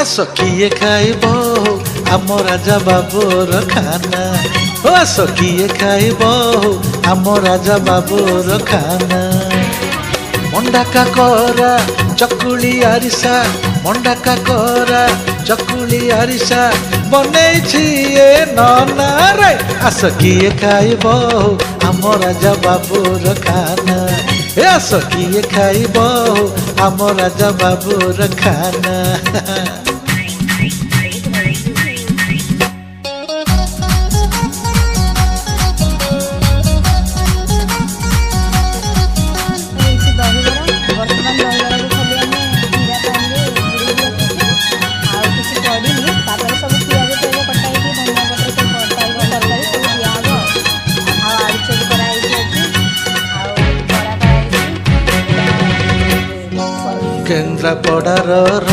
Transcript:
आस किए खाइब आम राजा बाबूर खाना ओ आस किए खाइब आम राजा बाबूर खाना मंडा काकरा चकुली आरिसा मंडा काकरा चकुली आरिसा बनैछि ए नना रे आस किए खाइब आम राजा बाबूर खाना ए आस किए खाइब आम राजा बाबूर खाना केन्द्रापड़ार